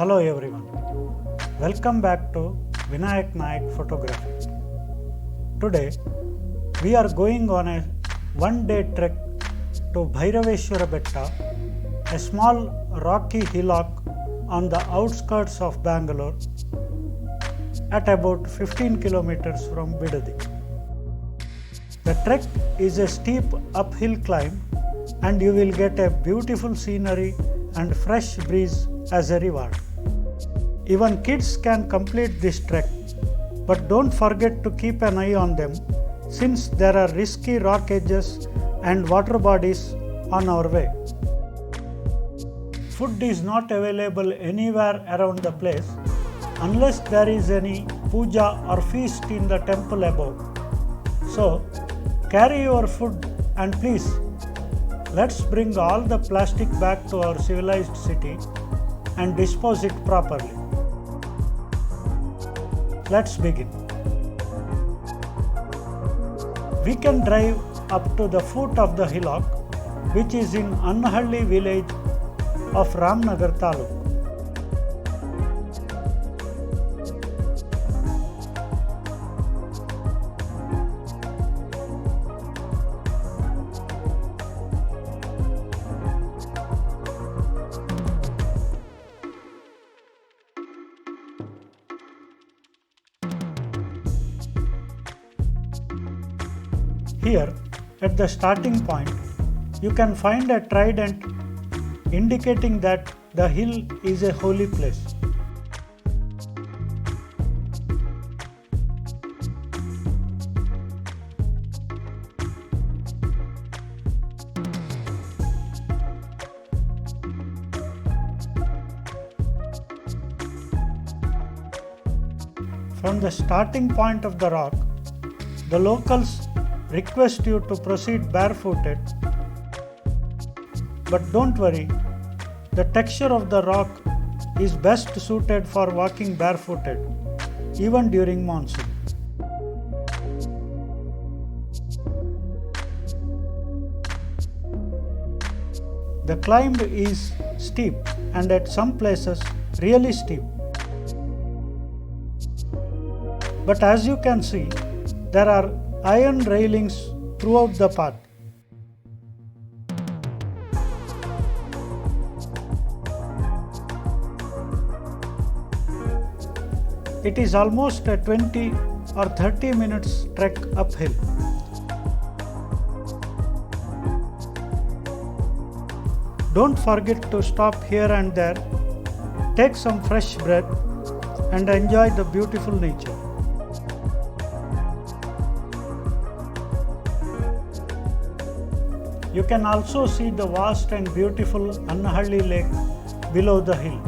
Hello everyone. Welcome back to Vinayak Nayak Photography. Today we are going on a one-day trek to Bhairaveshwara Betta, a small rocky hillock on the outskirts of Bangalore at about 15 kilometers from Bidadi. The trek is a steep uphill climb and you will get a beautiful scenery and fresh breeze as a reward. Even kids can complete this trek, but don't forget to keep an eye on them since there are risky rock edges and water bodies on our way. Food is not available anywhere around the place unless there is any puja or feast in the temple above. So, carry your food and please, let's bring all the plastic back to our civilized city and dispose it properly. Let's begin. We can drive up to the foot of the hillock, which is in Annahalli village of Ramnagar Taluk. Here, at the starting point, you can find a trident indicating that the hill is a holy place. From the starting point of the rock, the locals request you to proceed barefooted, but don't worry, the texture of the rock is best suited for walking barefooted even during monsoon. The climb is steep and at some places really steep, but as you can see, there are iron railings throughout the path. It is almost a 20 or 30 minutes trek uphill. Don't forget to stop here and there, take some fresh breath and enjoy the beautiful nature. You can also see the vast and beautiful Annahalli lake below the hill.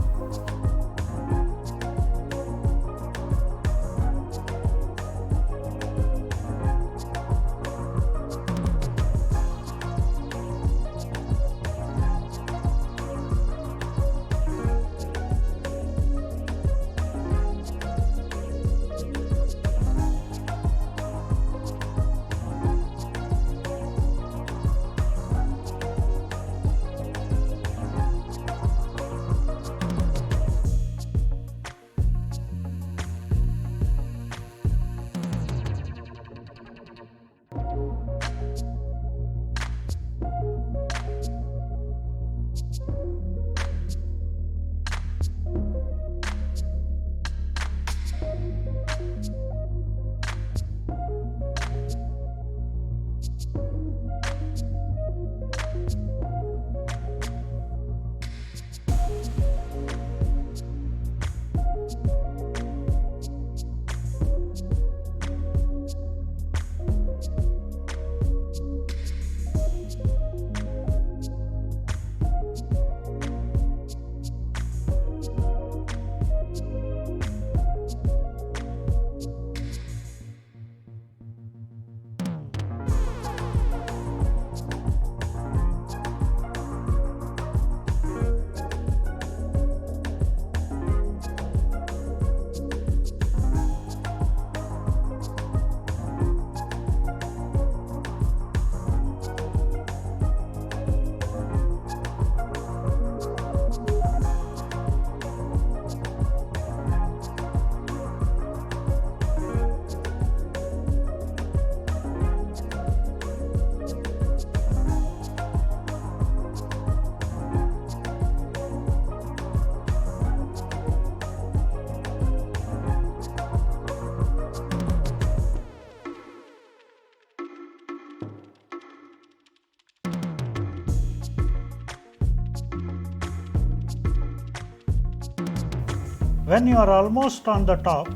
When you are almost on the top,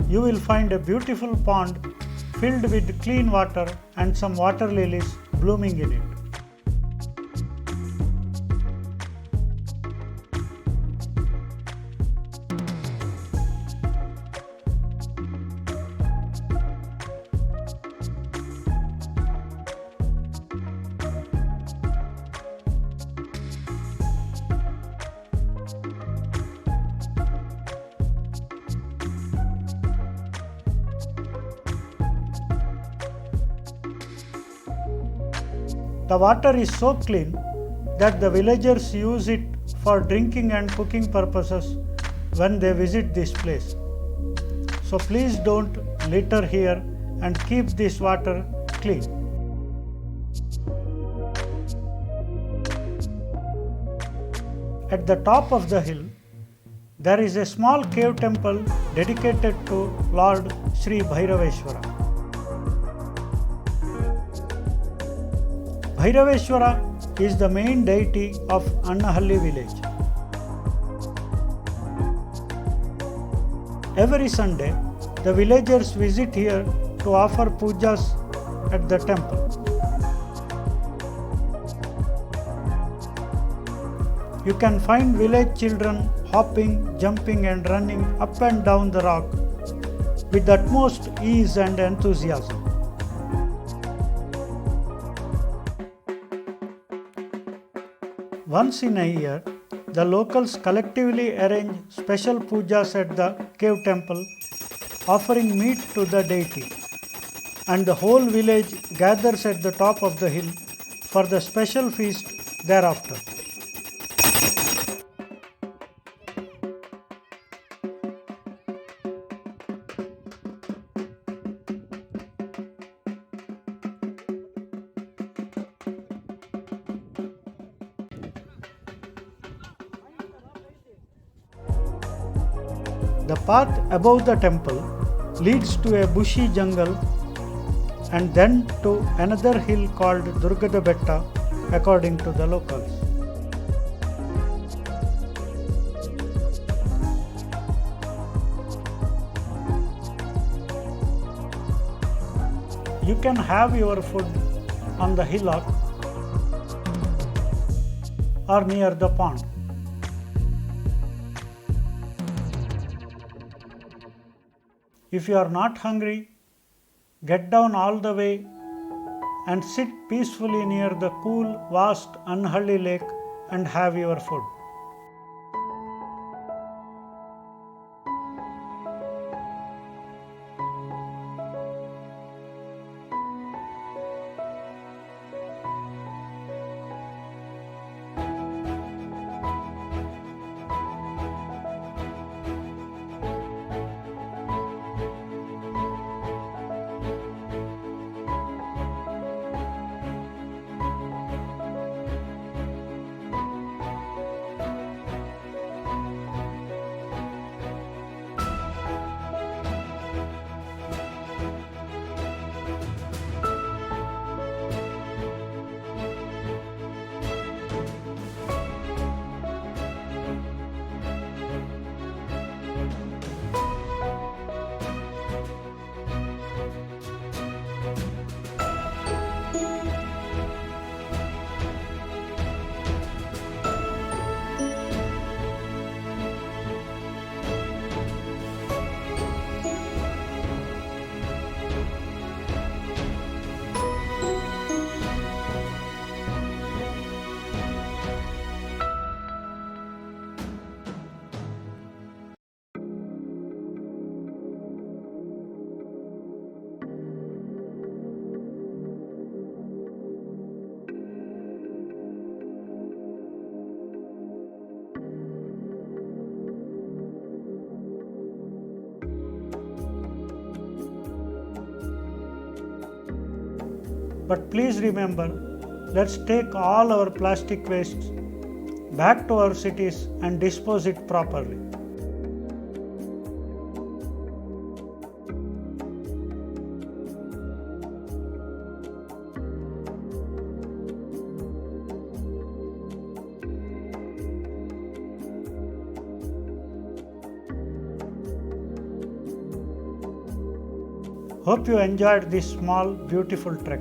you will find a beautiful pond filled with clean water and some water lilies blooming in it. The water is so clean that the villagers use it for drinking and cooking purposes when they visit this place. So please don't litter here and keep this water clean. At the top of the hill, there is a small cave temple dedicated to Lord Sri Bhairaveshwara. Bhairaveshwara is the main deity of Annahalli village. Every Sunday, the villagers visit here to offer pujas at the temple. You can find village children hopping, jumping and running up and down the rock with the utmost ease and enthusiasm. Once in a year, the locals collectively arrange special pujas at the cave temple, offering meat to the deity, and the whole village gathers at the top of the hill for the special feast thereafter. The path above the temple leads to a bushy jungle and then to another hill called Durgada Betta according to the locals. You can have your food on the hillock or near the pond. If you are not hungry, get down all the way and sit peacefully near the cool, vast Annahalli lake and have your food. But please remember, let's take all our plastic wastes back to our cities and dispose it properly. Hope you enjoyed this small beautiful trek.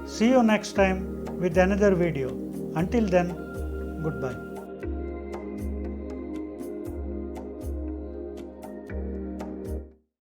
See you next time with another video. Until then, goodbye.